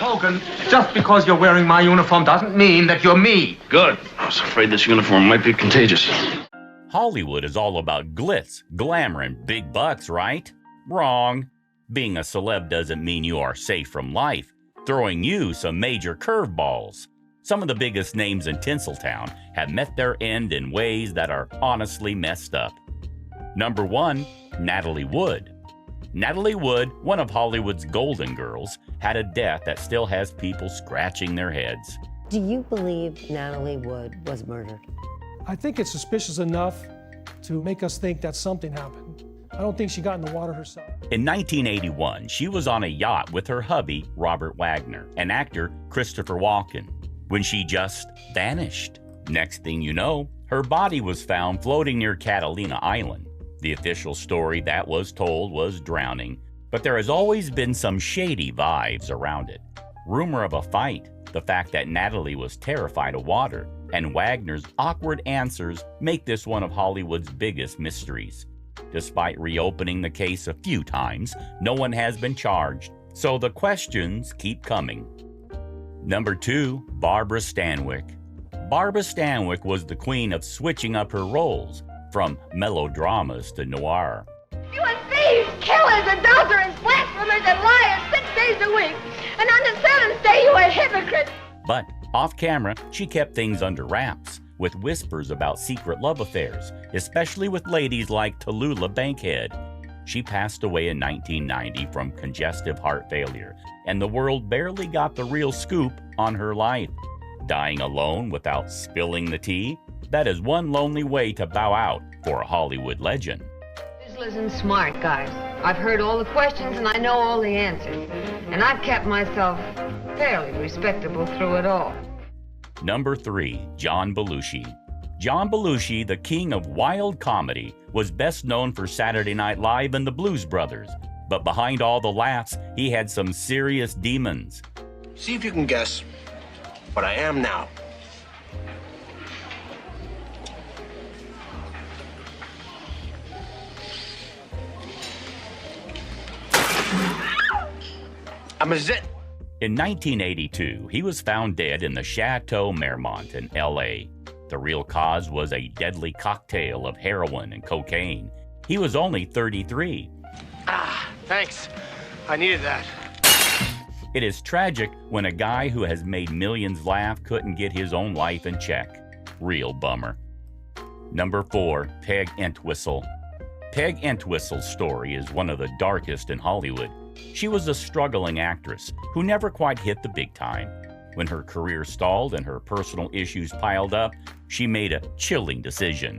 Hogan, just because you're wearing my uniform doesn't mean that you're me. Good. I was afraid this uniform might be contagious. Hollywood is all about glitz, glamour, and big bucks, right? Wrong. Being a celeb doesn't mean you are safe from life, throwing you some major curveballs. Some of the biggest names in Tinseltown have met their end in ways that are honestly messed up. Number 1, Natalie Wood. Natalie Wood, one of Hollywood's golden girls, had a death that still has people scratching their heads. Do you believe Natalie Wood was murdered? I think it's suspicious enough to make us think that something happened. I don't think she got in the water herself. In 1981, she was on a yacht with her hubby, Robert Wagner, and actor Christopher Walken, when she just vanished. Next thing you know, her body was found floating near Catalina Island. The official story that was told was drowning, but there has always been some shady vibes around it. Rumor of a fight, the fact that Natalie was terrified of water, and Wagner's awkward answers make this one of Hollywood's biggest mysteries. Despite reopening the case a few times, no one has been charged, so the questions keep coming. Number 2, Barbara Stanwyck. Barbara Stanwyck was the queen of switching up her roles, from melodramas to noir. You are thieves, killers, adulterers, blasphemers, and liars 6 days a week. And on the 7th day, you are hypocrites. But off camera, she kept things under wraps, with whispers about secret love affairs, especially with ladies like Tallulah Bankhead. She passed away in 1990 from congestive heart failure, and the world barely got the real scoop on her life. Dying alone without spilling the tea? That is one lonely way to bow out for a Hollywood legend. Sizzlers and smart guys. I've heard all the questions and I know all the answers. And I've kept myself fairly respectable through it all. Number 3, John Belushi. John Belushi, the king of wild comedy, was best known for Saturday Night Live and the Blues Brothers. But behind all the laughs, he had some serious demons. See if you can guess what I am now. I'm a zit. In 1982, he was found dead in the Chateau Marmont in L.A. The real cause was a deadly cocktail of heroin and cocaine. He was only 33. Thanks. I needed that. It is tragic when a guy who has made millions laugh couldn't get his own life in check. Real bummer. Number 4, Peg Entwistle. Peg Entwistle's story is one of the darkest in Hollywood. She was a struggling actress who never quite hit the big time. When her career stalled and her personal issues piled up, she made a chilling decision.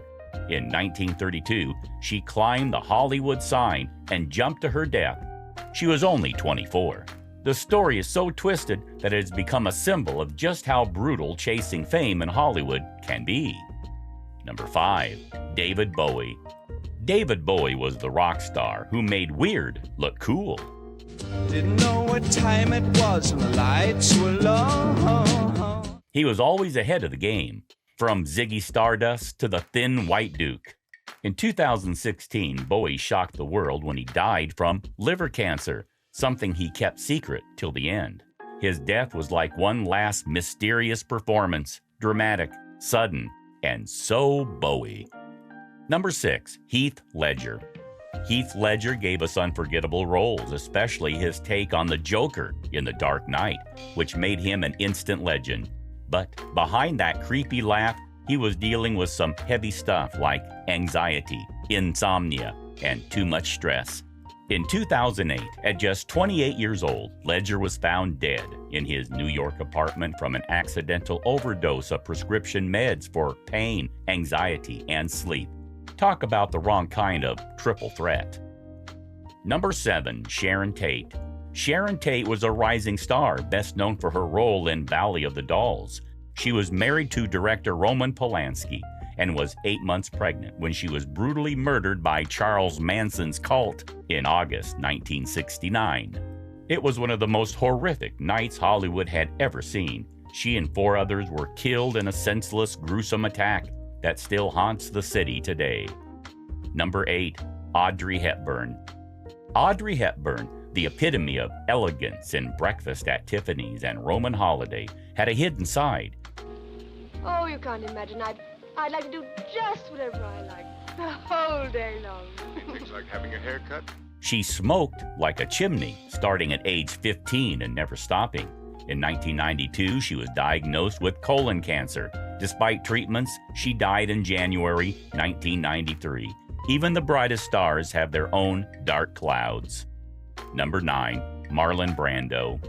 In 1932, she climbed the Hollywood sign and jumped to her death. She was only 24. The story is so twisted that it has become a symbol of just how brutal chasing fame in Hollywood can be. Number 5, David Bowie. David Bowie was the rock star who made weird look cool. Didn't know what time it was and the lights were low. He was always ahead of the game, from Ziggy Stardust to the Thin White Duke. In 2016, Bowie shocked the world when he died from liver cancer, something he kept secret till the end. His death was like one last mysterious performance, dramatic, sudden, and so Bowie. Number 6, Heath Ledger. Heath Ledger gave us unforgettable roles, especially his take on the Joker in The Dark Knight, which made him an instant legend. But behind that creepy laugh, he was dealing with some heavy stuff like anxiety, insomnia, and too much stress. In 2008, at just 28 years old, Ledger was found dead in his New York apartment from an accidental overdose of prescription meds for pain, anxiety, and sleep. Talk about the wrong kind of triple threat. Number 7, Sharon Tate. Sharon Tate was a rising star, best known for her role in Valley of the Dolls. She was married to director Roman Polanski and was 8 months pregnant when she was brutally murdered by Charles Manson's cult in August 1969. It was one of the most horrific nights Hollywood had ever seen. She and 4 others were killed in a senseless, gruesome attack that still haunts the city today. Number 8, Audrey Hepburn. Audrey Hepburn, The epitome of elegance in Breakfast at Tiffany's and Roman Holiday, had a hidden side. Oh, you can't imagine. I'd like to do just whatever I like, the whole day long. Things like having a haircut? She smoked like a chimney, starting at age 15 and never stopping. In 1992, she was diagnosed with colon cancer. Despite treatments, she died in January 1993. Even the brightest stars have their own dark clouds. Number 9, Marlon Brando.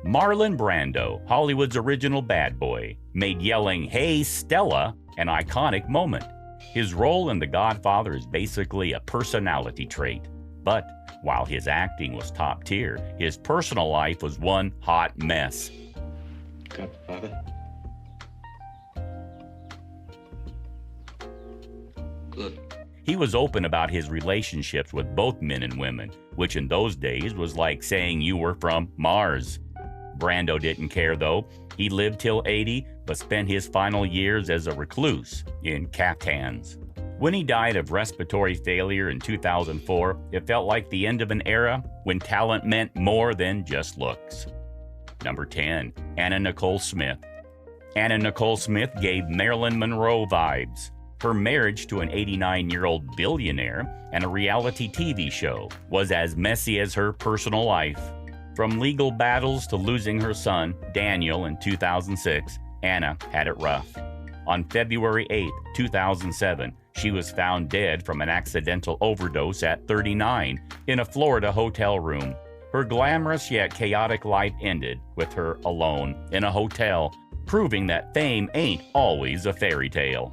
Marlon Brando, Hollywood's original bad boy, made yelling, "Hey, Stella," an iconic moment. His role in The Godfather is basically a personality trait. But while his acting was top tier, his personal life was one hot mess. Godfather? Good. He was open about his relationships with both men and women, which in those days was like saying you were from Mars. Brando didn't care though. He lived till 80, but spent his final years as a recluse in caftans. When he died of respiratory failure in 2004, it felt like the end of an era when talent meant more than just looks. Number 10, Anna Nicole Smith. Anna Nicole Smith gave Marilyn Monroe vibes. Her marriage to an 89-year-old billionaire and a reality TV show was as messy as her personal life. From legal battles to losing her son, Daniel, in 2006, Anna had it rough. On February 8, 2007, she was found dead from an accidental overdose at 39 in a Florida hotel room. Her glamorous yet chaotic life ended with her alone in a hotel, proving that fame ain't always a fairy tale.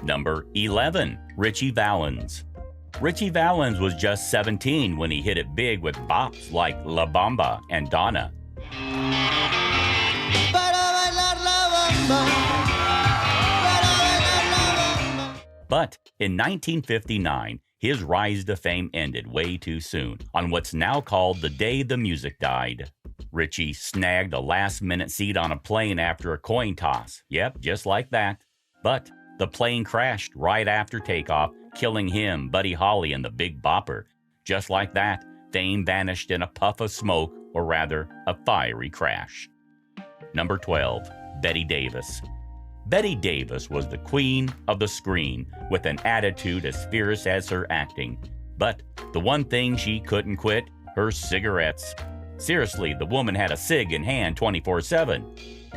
Number 11, Richie Valens. Richie Valens was just 17 when he hit it big with bops like La Bamba and Donna. But in 1959, his rise to fame ended way too soon on what's now called the day the music died. Richie snagged a last-minute seat on a plane after a coin toss. Yep, just like that. But the plane crashed right after takeoff, killing him, Buddy Holly, and the Big Bopper. Just like that, fame vanished in a puff of smoke, or rather, a fiery crash. Number 12, Bette Davis. Bette Davis was the queen of the screen, with an attitude as fierce as her acting. But the one thing she couldn't quit, her cigarettes. Seriously, the woman had a cig in hand 24/7.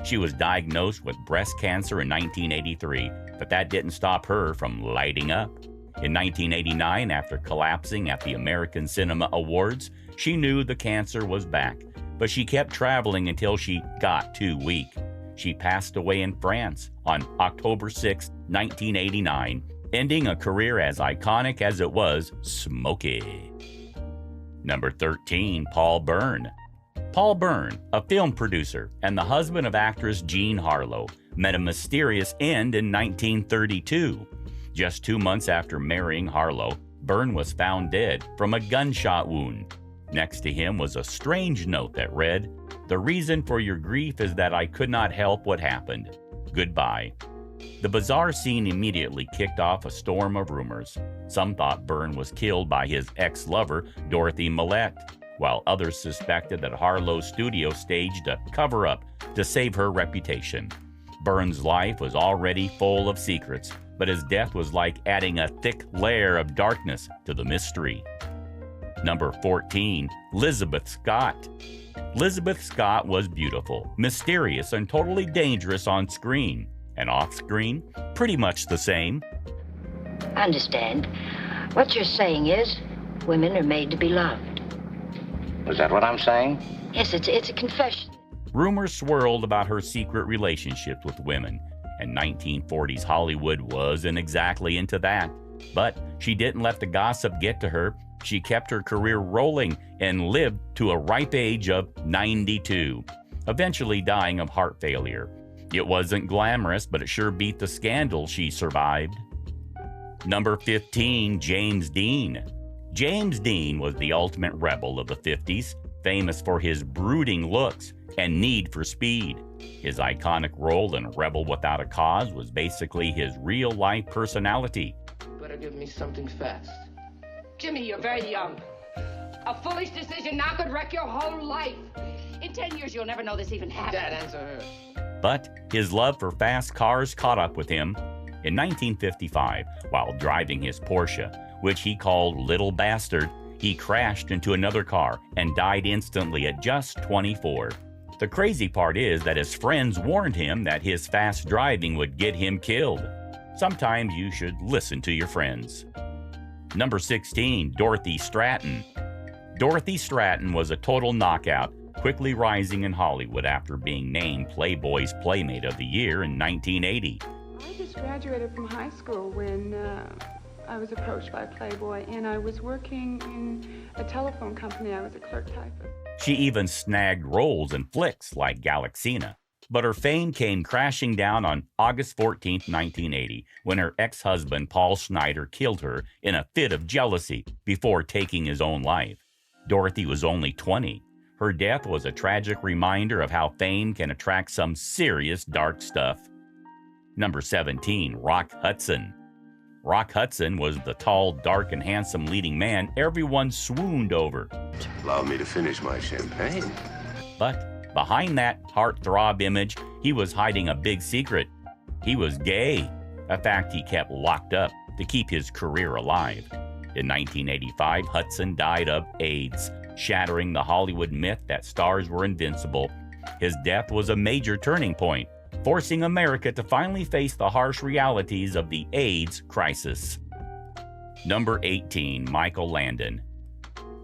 She was diagnosed with breast cancer in 1983, but that didn't stop her from lighting up. In 1989, after collapsing at the American Cinema Awards, she knew the cancer was back, but she kept traveling until she got too weak. She passed away in France on October 6, 1989, ending a career as iconic as it was smoky. Number 13, Paul Byrne. Paul Byrne, a film producer and the husband of actress Jean Harlow, met a mysterious end in 1932. Just 2 months after marrying Harlow, Byrne was found dead from a gunshot wound. Next to him was a strange note that read, "The reason for your grief is that I could not help what happened. Goodbye." The bizarre scene immediately kicked off a storm of rumors. Some thought Byrne was killed by his ex-lover, Dorothy Millette, while others suspected that Harlow's studio staged a cover-up to save her reputation. Byrne's life was already full of secrets, but his death was like adding a thick layer of darkness to the mystery. Number 14, Elizabeth Scott. Elizabeth Scott was beautiful, mysterious, and totally dangerous on screen. And off-screen, pretty much the same. I understand. What you're saying is, women are made to be loved. Is that what I'm saying? Yes, it's a confession. Rumors swirled about her secret relationships with women, and 1940s Hollywood wasn't exactly into that. But she didn't let the gossip get to her. She kept her career rolling and lived to a ripe age of 92, eventually dying of heart failure. It wasn't glamorous, but it sure beat the scandal she survived. Number 15, James Dean. James Dean was the ultimate rebel of the 50s, famous for his brooding looks and need for speed. His iconic role in Rebel Without a Cause was basically his real-life personality. Better give me something fast. Jimmy, you're very young. A foolish decision now could wreck your whole life. In 10 years, you'll never know this even happened. Dad, answer her. But his love for fast cars caught up with him. In 1955, while driving his Porsche, which he called Little Bastard, he crashed into another car and died instantly at just 24. The crazy part is that his friends warned him that his fast driving would get him killed. Sometimes you should listen to your friends. Number 16, Dorothy Stratton. Dorothy Stratton was a total knockout, quickly rising in Hollywood after being named Playboy's Playmate of the Year in 1980. I just graduated from high school when I was approached by Playboy, and I was working in a telephone company. I was a clerk typist. She even snagged roles in flicks like Galaxina. But her fame came crashing down on August 14, 1980, when her ex-husband Paul Schneider killed her in a fit of jealousy before taking his own life. Dorothy was only 20. Her death was a tragic reminder of how fame can attract some serious dark stuff. Number 17, Rock Hudson. Rock Hudson was the tall, dark, and handsome leading man everyone swooned over. Allow me to finish my champagne. But behind that heartthrob image, he was hiding a big secret. He was gay, a fact he kept locked up to keep his career alive. In 1985, Hudson died of AIDS, shattering the Hollywood myth that stars were invincible. His death was a major turning point, forcing America to finally face the harsh realities of the AIDS crisis. Number 18, Michael Landon.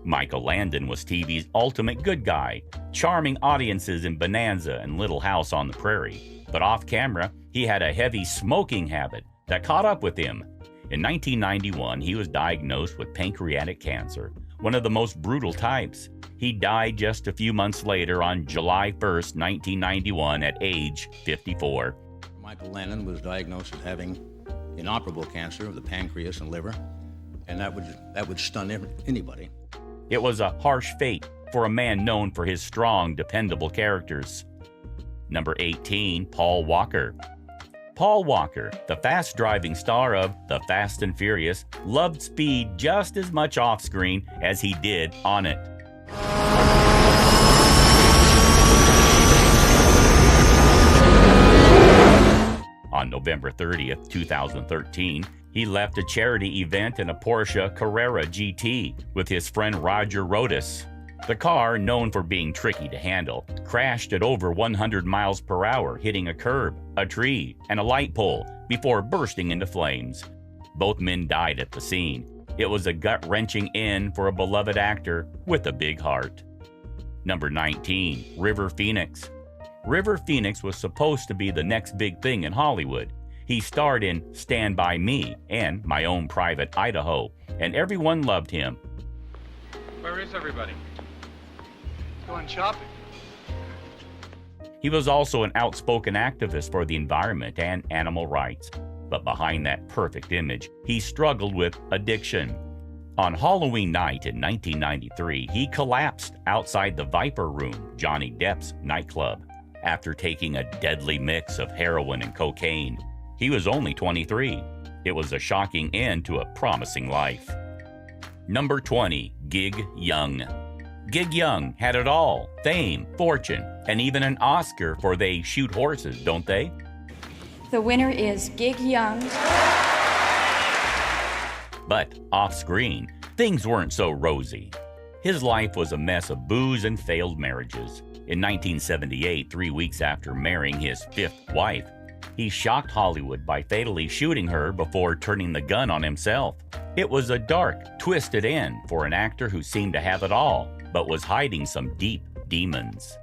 Michael Landon was TV's ultimate good guy, charming audiences in Bonanza and Little House on the Prairie. But off camera, he had a heavy smoking habit that caught up with him. In 1991, he was diagnosed with pancreatic cancer, one of the most brutal types. He died just a few months later on July 1st, 1991 at age 54. Michael Landon was diagnosed as having inoperable cancer of the pancreas and liver, and that would stun anybody. It was a harsh fate for a man known for his strong, dependable characters. Number 18, Paul Walker. Paul Walker, the fast-driving star of The Fast and Furious, loved speed just as much off-screen as he did on it. On November 30th, 2013, he left a charity event in a Porsche Carrera GT with his friend Roger Rodas. The car, known for being tricky to handle, crashed at over 100 miles per hour, hitting a curb, a tree, and a light pole before bursting into flames. Both men died at the scene. It was a gut-wrenching end for a beloved actor with a big heart. Number 19, River Phoenix. River Phoenix was supposed to be the next big thing in Hollywood. He starred in Stand By Me and My Own Private Idaho, and everyone loved him. Where is everybody? Going shopping. He was also an outspoken activist for the environment and animal rights. But behind that perfect image, he struggled with addiction. On Halloween night in 1993, he collapsed outside the Viper Room, Johnny Depp's nightclub, after taking a deadly mix of heroin and cocaine. He was only 23. It was a shocking end to a promising life. Number 20, Gig Young. Gig Young had it all: fame, fortune, and even an Oscar for They Shoot Horses, don't they? The winner is Gig Young. But off-screen, things weren't so rosy. His life was a mess of booze and failed marriages. In 1978, 3 weeks after marrying his fifth wife, he shocked Hollywood by fatally shooting her before turning the gun on himself. It was a dark, twisted end for an actor who seemed to have it all, but was hiding some deep demons.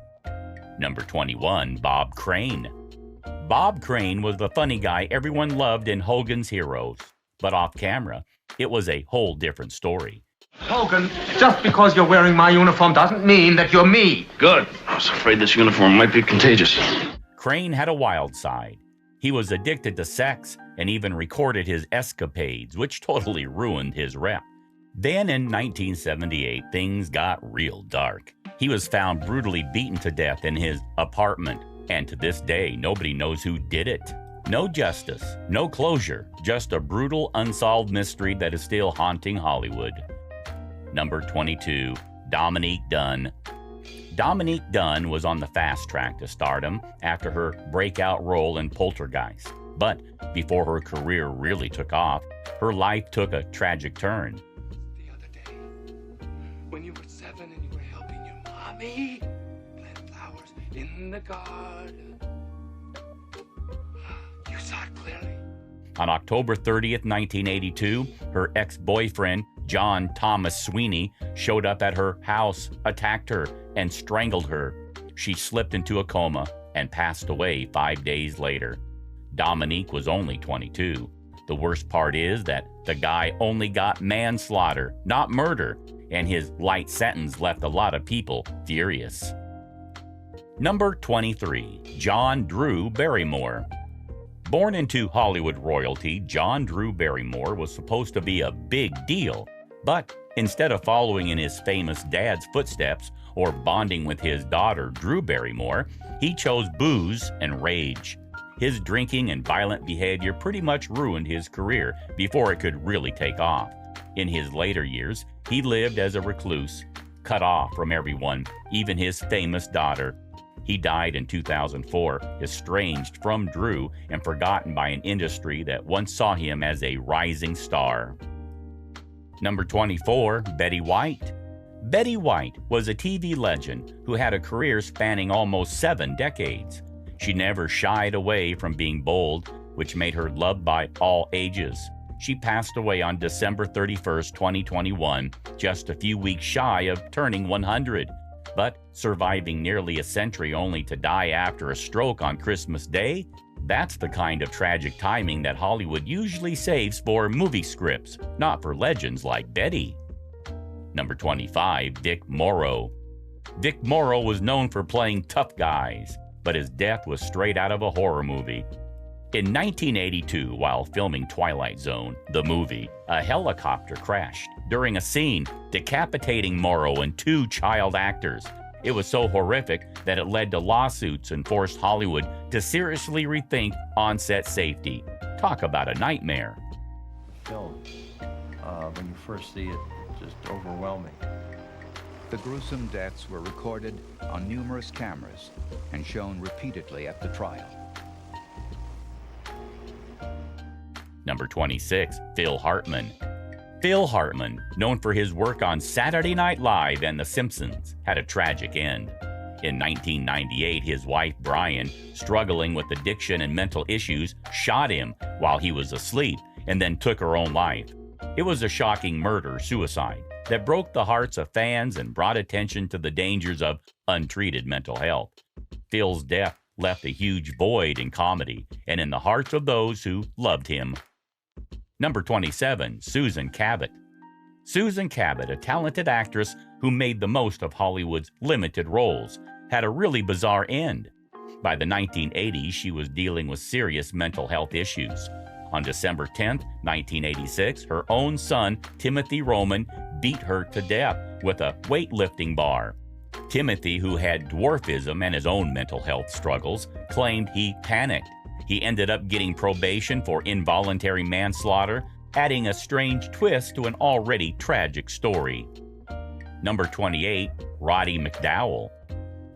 Number 21, Bob Crane. Bob Crane was the funny guy everyone loved in Hogan's Heroes. But off camera, it was a whole different story. Hogan, just because you're wearing my uniform doesn't mean that you're me. Good. I was afraid this uniform might be contagious. Crane had a wild side. He was addicted to sex and even recorded his escapades, which totally ruined his rep. Then in 1978, things got real dark. He was found brutally beaten to death in his apartment, and to this day, nobody knows who did it. No justice, no closure, just a brutal, unsolved mystery that is still haunting Hollywood. Number 22, Dominique Dunne. Dominique Dunne was on the fast track to stardom after her breakout role in Poltergeist. But before her career really took off, her life took a tragic turn. The other day, when you were 7 and you were helping your mommy plant flowers in the garden, you saw it clearly. On October 30th, 1982, her ex-boyfriend, John Thomas Sweeney, showed up at her house, attacked her, and strangled her. She slipped into a coma and passed away 5 days later. Dominique was only 22. The worst part is that the guy only got manslaughter, not murder, and his light sentence left a lot of people furious. Number 23, John Drew Barrymore. Born into Hollywood royalty, John Drew Barrymore was supposed to be a big deal, but instead of following in his famous dad's footsteps or bonding with his daughter Drew Barrymore, he chose booze and rage. His drinking and violent behavior pretty much ruined his career before it could really take off. In his later years, he lived as a recluse, cut off from everyone, even his famous daughter. He died in 2004, estranged from Drew and forgotten by an industry that once saw him as a rising star. Number 24, Betty White. Betty White was a TV legend who had a career spanning almost 7 decades. She never shied away from being bold, which made her loved by all ages. She passed away on December 31st, 2021, just a few weeks shy of turning 100. But surviving nearly a century only to die after a stroke on Christmas Day, that's the kind of tragic timing that Hollywood usually saves for movie scripts, not for legends like Betty. Number 25, Vic Morrow. Vic Morrow was known for playing tough guys, but his death was straight out of a horror movie. In 1982, while filming Twilight Zone, the movie, a helicopter crashed during a scene, decapitating Morrow and 2 child actors. It was so horrific that it led to lawsuits and forced Hollywood to seriously rethink on-set safety. Talk about a nightmare. Film, when you first see it, just overwhelming. The gruesome deaths were recorded on numerous cameras and shown repeatedly at the trial. Number 26, Phil Hartman. Phil Hartman, known for his work on Saturday Night Live and The Simpsons, had a tragic end. In 1998, his wife, Brian, struggling with addiction and mental issues, shot him while he was asleep and then took her own life. It was a shocking murder-suicide that broke the hearts of fans and brought attention to the dangers of untreated mental health. Phil's death left a huge void in comedy and in the hearts of those who loved him. Number 27, Susan Cabot. Susan Cabot, a talented actress who made the most of Hollywood's limited roles, had a really bizarre end. By the 1980s, she was dealing with serious mental health issues. On December 10, 1986, her own son, Timothy Roman, beat her to death with a weightlifting bar. Timothy, who had dwarfism and his own mental health struggles, claimed he panicked. He ended up getting probation for involuntary manslaughter, adding a strange twist to an already tragic story. Number 28, Roddy McDowall.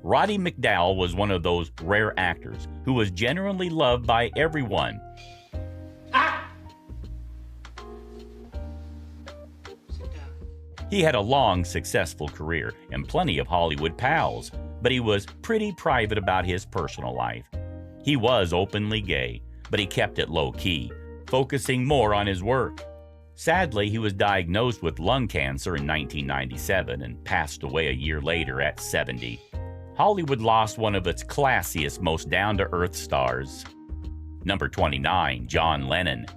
Roddy McDowall was one of those rare actors who was genuinely loved by everyone. He had a long, successful career and plenty of Hollywood pals, but he was pretty private about his personal life. He was openly gay, but he kept it low-key, focusing more on his work. Sadly, he was diagnosed with lung cancer in 1997 and passed away a year later at 70. Hollywood lost one of its classiest, most down-to-earth stars. Number 29, John Lennon.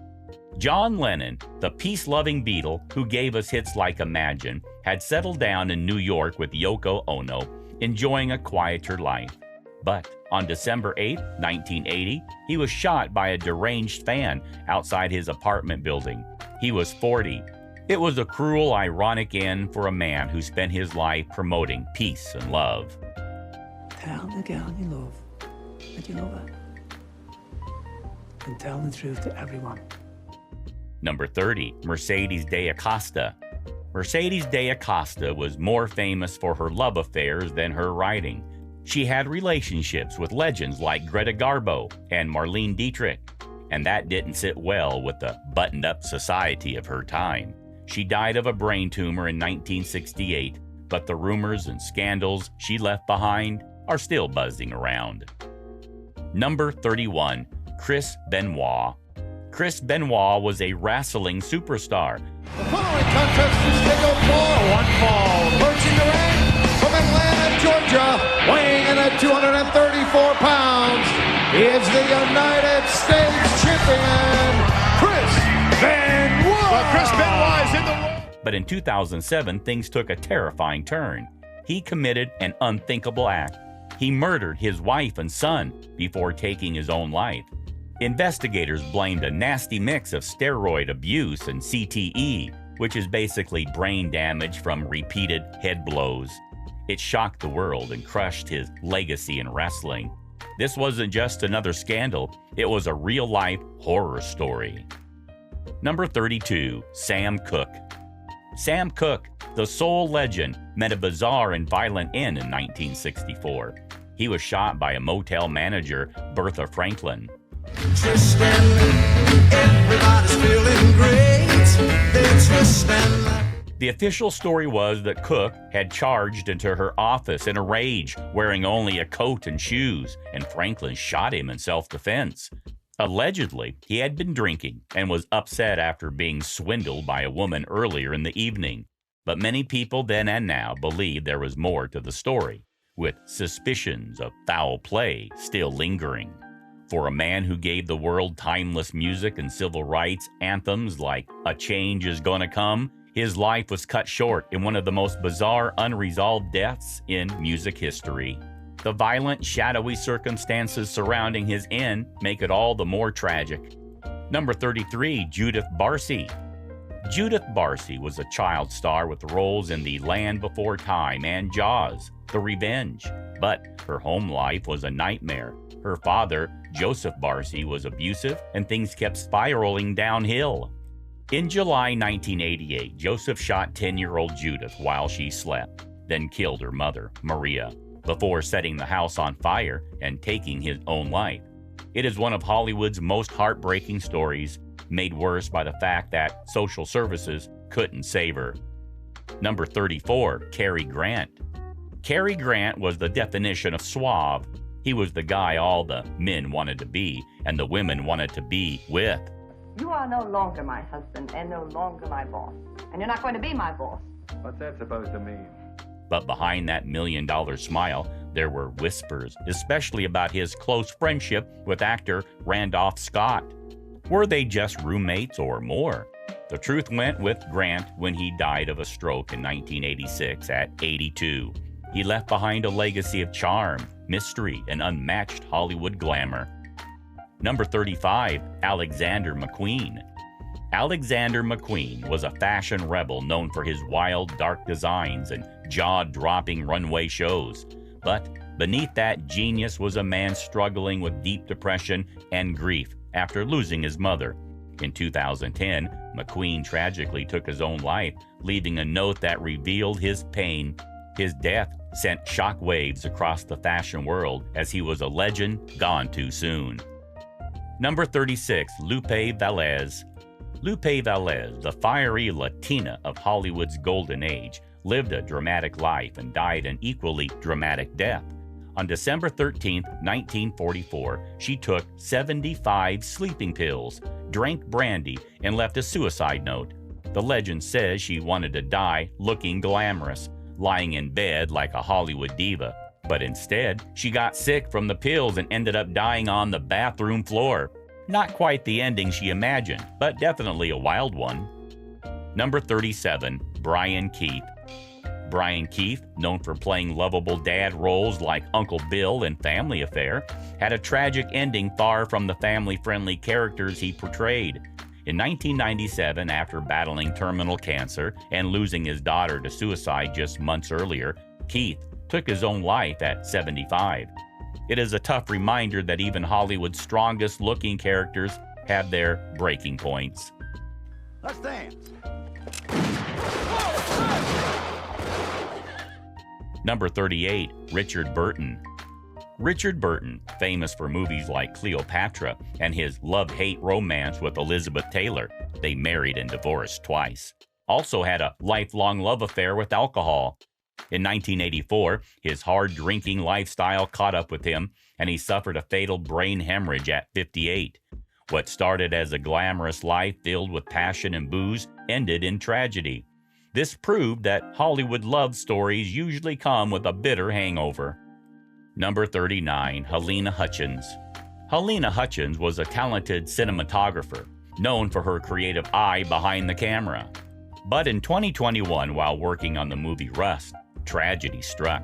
John Lennon, the peace-loving Beatle who gave us hits like Imagine, had settled down in New York with Yoko Ono, enjoying a quieter life. But on December 8, 1980, he was shot by a deranged fan outside his apartment building. He was 40. It was a cruel, ironic end for a man who spent his life promoting peace and love. Tell the girl you love that you love her. And tell the truth to everyone. Number 30, Mercedes de Acosta. Mercedes de Acosta was more famous for her love affairs than her writing. She had relationships with legends like Greta Garbo and Marlene Dietrich, and that didn't sit well with the buttoned-up society of her time. She died of a brain tumor in 1968, but the rumors and scandals she left behind are still buzzing around. Number 31, Chris Benoit. Chris Benoit was a wrestling superstar. The following contest is scheduled for one fall. Approaching the ring from Atlanta, Georgia, weighing in at 234 pounds, is the United States champion, Chris Benoit. Well, Chris Benoit is in the world. But in 2007, things took a terrifying turn. He committed an unthinkable act. He murdered his wife and son before taking his own life. Investigators blamed a nasty mix of steroid abuse and CTE, which is basically brain damage from repeated head blows. It shocked the world and crushed his legacy in wrestling. This wasn't just another scandal, it was a real-life horror story. Number 32, Sam Cooke. Sam Cooke, the soul legend, met a bizarre and violent end in 1964. He was shot by a motel manager, Bertha Franklin. Everybody's feeling great. The official story was that Cooke had charged into her office in a rage, wearing only a coat and shoes, and Franklin shot him in self-defense. Allegedly, he had been drinking and was upset after being swindled by a woman earlier in the evening. But many people then and now believe there was more to the story, with suspicions of foul play still lingering. For a man who gave the world timeless music and civil rights anthems like A Change Is Gonna Come, his life was cut short in one of the most bizarre unresolved deaths in music history. The violent, shadowy circumstances surrounding his end make it all the more tragic. Number 33, Judith Barcy. Judith Barcy was a child star with roles in The Land Before Time and Jaws, The Revenge. But her home life was a nightmare. Her father, Joseph Barcy, was abusive, and things kept spiraling downhill. In July 1988, Joseph shot 10-year-old Judith while she slept, then killed her mother, Maria, before setting the house on fire and taking his own life. It is one of Hollywood's most heartbreaking stories, made worse by the fact that social services couldn't save her. Number 34, Cary Grant. Cary Grant was the definition of suave. He was the guy all the men wanted to be and the women wanted to be with. You are no longer my husband and no longer my boss. And you're not going to be my boss. What's that supposed to mean? But behind that million-dollar smile, there were whispers, especially about his close friendship with actor Randolph Scott. Were they just roommates or more? The truth went with Grant when he died of a stroke in 1986 at 82. He left behind a legacy of charm, mystery, and unmatched Hollywood glamour. Number 35, Alexander McQueen. Alexander McQueen was a fashion rebel known for his wild, dark designs and jaw-dropping runway shows. But beneath that genius was a man struggling with deep depression and grief after losing his mother. In 2010, McQueen tragically took his own life, leaving a note that revealed his pain. His death sent shockwaves across the fashion world as he was a legend gone too soon. Number 36, Lupe Velez. Lupe Velez, the fiery Latina of Hollywood's golden age, lived a dramatic life and died an equally dramatic death. On December 13, 1944, she took 75 sleeping pills, drank brandy, and left a suicide note. The legend says she wanted to die looking glamorous, lying in bed like a Hollywood diva. But instead, she got sick from the pills and ended up dying on the bathroom floor. Not quite the ending she imagined, but definitely a wild one. Number 37, Brian Keith. Brian Keith, known for playing lovable dad roles like Uncle Bill in Family Affair, had a tragic ending far from the family-friendly characters he portrayed. In 1997, after battling terminal cancer and losing his daughter to suicide just months earlier, Keith took his own life at 75. It is a tough reminder that even Hollywood's strongest-looking characters have their breaking points. Let's dance. Number 38, Richard Burton. Richard Burton, famous for movies like Cleopatra and his love-hate romance with Elizabeth Taylor. They married and divorced twice. Also had a lifelong love affair with alcohol. In 1984, his hard drinking lifestyle caught up with him, and he suffered a fatal brain hemorrhage at 58. What started as a glamorous life filled with passion and booze ended in tragedy. This proved that Hollywood love stories usually come with a bitter hangover. Number 39, Halyna Hutchins. Halyna Hutchins was a talented cinematographer, known for her creative eye behind the camera. But in 2021, while working on the movie Rust, tragedy struck.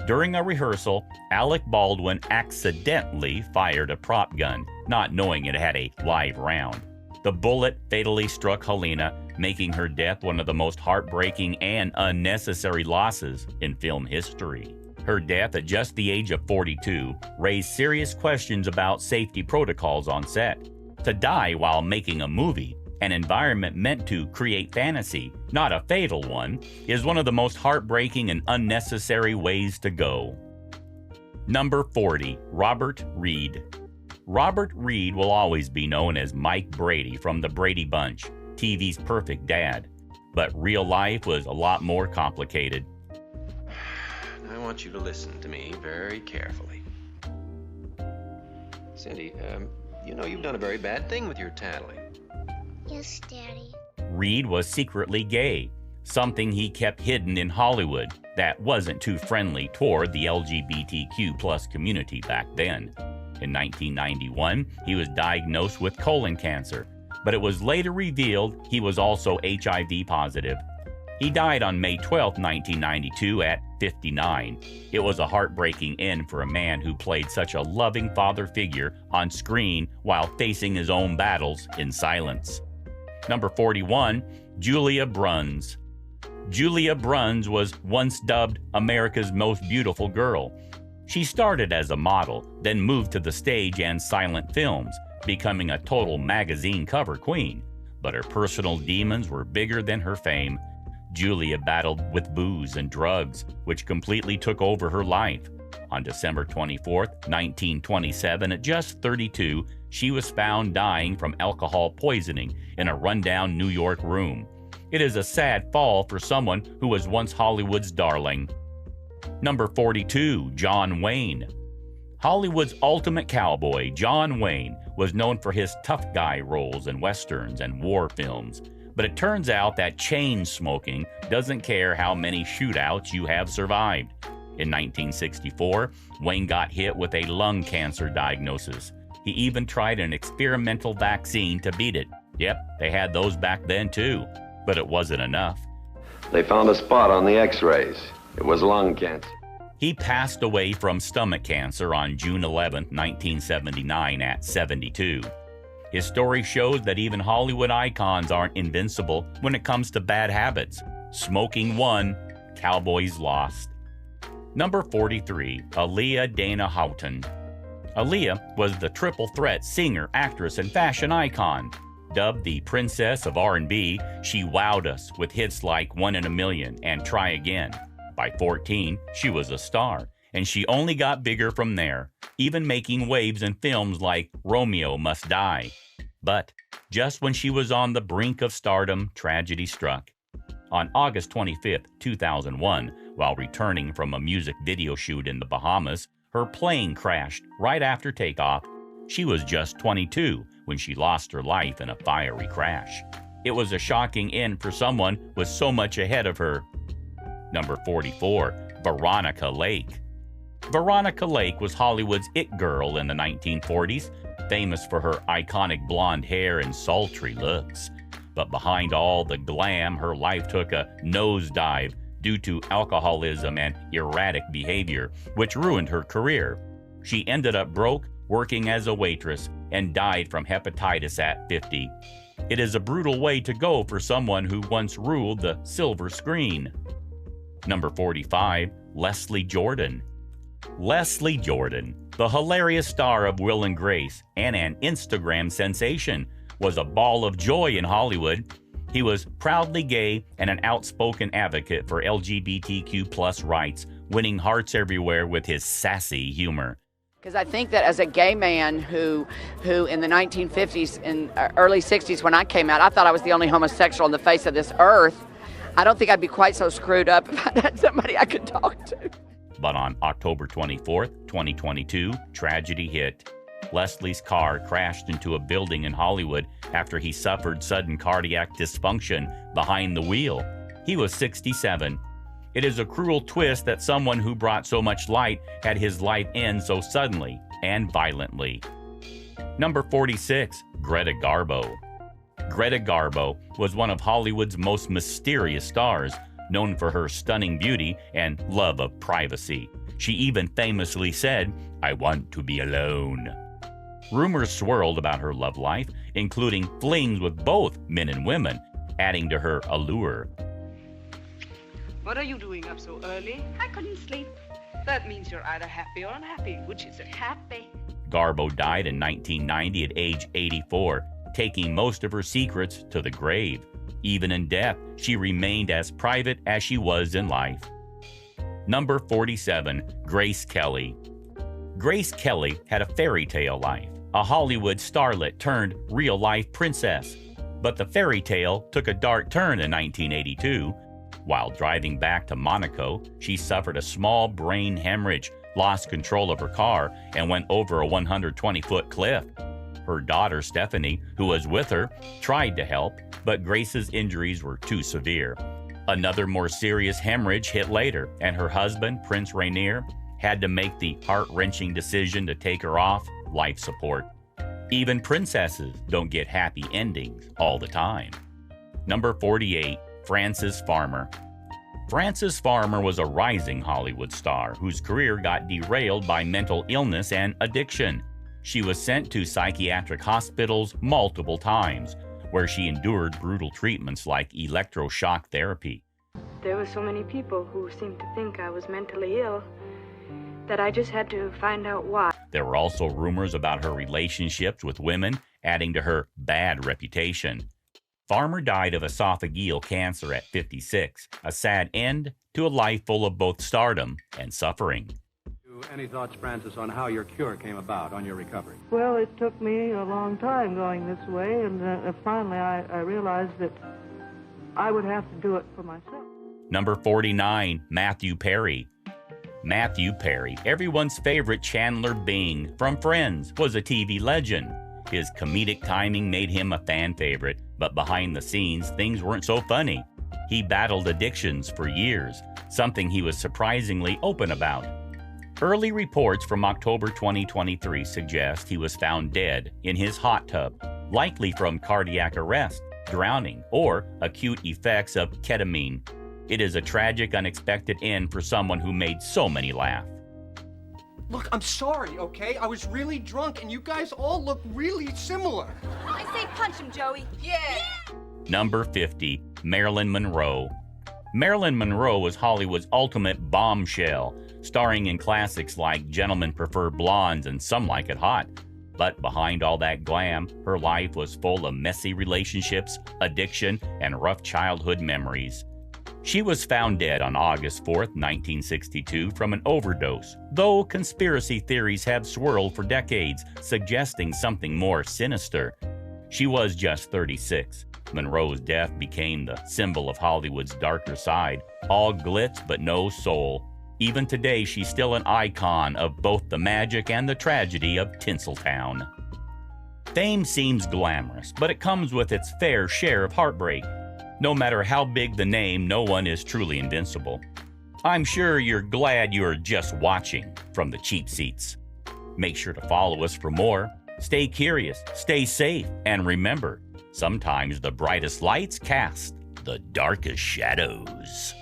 During a rehearsal, Alec Baldwin accidentally fired a prop gun, not knowing it had a live round. The bullet fatally struck Halyna, making her death one of the most heartbreaking and unnecessary losses in film history. Her death at just the age of 42 raised serious questions about safety protocols on set. To die while making a movie, an environment meant to create fantasy, not a fatal one, is one of the most heartbreaking and unnecessary ways to go. Number 40, Robert Reed. Robert Reed will always be known as Mike Brady from The Brady Bunch, TV's perfect dad. But real life was a lot more complicated. I want you to listen to me very carefully. Cindy, you know you've done a very bad thing with your tattling. Yes, Daddy. Reed was secretly gay, something he kept hidden in Hollywood that wasn't too friendly toward the LGBTQ+ community back then. In 1991, he was diagnosed with colon cancer, but it was later revealed he was also HIV positive. He died on May 12, 1992 at 59. It was a heartbreaking end for a man who played such a loving father figure on screen while facing his own battles in silence. Number 41, Julia Bruns. Julia Bruns was once dubbed America's Most Beautiful Girl. She started as a model, then moved to the stage and silent films, becoming a total magazine cover queen. But her personal demons were bigger than her fame. Julia battled with booze and drugs, which completely took over her life. On December 24, 1927, at just 32, she was found dying from alcohol poisoning in a rundown New York room. It is a sad fall for someone who was once Hollywood's darling. Number 42, John Wayne. Hollywood's ultimate cowboy, John Wayne, was known for his tough guy roles in westerns and war films. But it turns out that chain smoking doesn't care how many shootouts you have survived. In 1964, Wayne got hit with a lung cancer diagnosis. He even tried an experimental vaccine to beat it. Yep, they had those back then too, but it wasn't enough. They found a spot on the x-rays. It was lung cancer. He passed away from stomach cancer on June 11, 1979 at 72. His story shows that even Hollywood icons aren't invincible when it comes to bad habits. Smoking won, cowboys lost. Number 43, Aaliyah Dana Houghton. Aaliyah was the triple threat singer, actress, and fashion icon. Dubbed the Princess of R&B, she wowed us with hits like One in a Million and Try Again. By 14, she was a star, and she only got bigger from there, even making waves in films like Romeo Must Die. But just when she was on the brink of stardom, tragedy struck. On August 25, 2001, while returning from a music video shoot in the Bahamas, her plane crashed right after takeoff. She was just 22 when she lost her life in a fiery crash. It was a shocking end for someone with so much ahead of her. Number 44, Veronica Lake. Veronica Lake was Hollywood's it girl in the 1940s, famous for her iconic blonde hair and sultry looks. But behind all the glam, her life took a nosedive due to alcoholism and erratic behavior, which ruined her career. She ended up broke, working as a waitress, and died from hepatitis at 50. It is a brutal way to go for someone who once ruled the silver screen. Number 45, Leslie Jordan. Leslie Jordan, the hilarious star of Will and Grace and an Instagram sensation, was a ball of joy in Hollywood. He was proudly gay and an outspoken advocate for LGBTQ+ rights winning hearts everywhere with his sassy humor. Because I think that as a gay man who in the 1950s and early 60s when I came out, I thought I was the only homosexual on the face of this earth. I don't think I'd be quite so screwed up if I had somebody I could talk to. But on October 24th, 2022, tragedy hit. Leslie's car crashed into a building in Hollywood after he suffered sudden cardiac dysfunction behind the wheel. He was 67. It is a cruel twist that someone who brought so much light had his life end so suddenly and violently. Number 46, Greta Garbo. Greta Garbo was one of Hollywood's most mysterious stars, known for her stunning beauty and love of privacy. She even famously said, "I want to be alone." Rumors swirled about her love life, including flings with both men and women, adding to her allure. What are you doing up so early? I couldn't sleep. That means you're either happy or unhappy. Which is it? Happy. Garbo died in 1990 at age 84, taking most of her secrets to the grave. Even in death, she remained as private as she was in life. Number 47, Grace Kelly. Grace Kelly had a fairy tale life, a Hollywood starlet turned real-life princess. But the fairy tale took a dark turn in 1982. While driving back to Monaco, she suffered a small brain hemorrhage, lost control of her car, and went over a 120-foot cliff. Her daughter, Stephanie, who was with her, tried to help, but Grace's injuries were too severe. Another more serious hemorrhage hit later, and her husband, Prince Rainier, had to make the heart-wrenching decision to take her off life support. Even princesses don't get happy endings all the time. Number 48, Frances Farmer. Frances Farmer was a rising Hollywood star whose career got derailed by mental illness and addiction. She was sent to psychiatric hospitals multiple times, where she endured brutal treatments like electroshock therapy. There were so many people who seemed to think I was mentally ill that I just had to find out why. There were also rumors about her relationships with women, adding to her bad reputation. Farmer died of esophageal cancer at 56, a sad end to a life full of both stardom and suffering. Any thoughts, Francis, on how your cure came about, on your recovery? Well, it took me a long time going this way, and finally I realized that I would have to do it for myself. Number 49, Matthew Perry. Matthew Perry, everyone's favorite Chandler Bing from Friends, was a TV legend. His comedic timing made him a fan favorite, but behind the scenes, things weren't so funny. He battled addictions for years, something he was surprisingly open about. Early reports from October 2023 suggest he was found dead in his hot tub, likely from cardiac arrest, drowning, or acute effects of ketamine. It is a tragic, unexpected end for someone who made so many laugh. Look, I'm sorry, okay? I was really drunk, and you guys all look really similar. I say punch him, Joey. Yeah! Number 50, Marilyn Monroe. Marilyn Monroe was Hollywood's ultimate bombshell, starring in classics like Gentlemen Prefer Blondes and Some Like It Hot. But behind all that glam, her life was full of messy relationships, addiction, and rough childhood memories. She was found dead on August 4th, 1962 from an overdose, though conspiracy theories have swirled for decades, suggesting something more sinister. She was just 36. Monroe's death became the symbol of Hollywood's darker side, all glitz but no soul. Even today, she's still an icon of both the magic and the tragedy of Tinseltown. Fame seems glamorous, but it comes with its fair share of heartbreak. No matter how big the name, no one is truly invincible. I'm sure you're glad you're just watching from the cheap seats. Make sure to follow us for more. Stay curious, stay safe, and remember, sometimes the brightest lights cast the darkest shadows.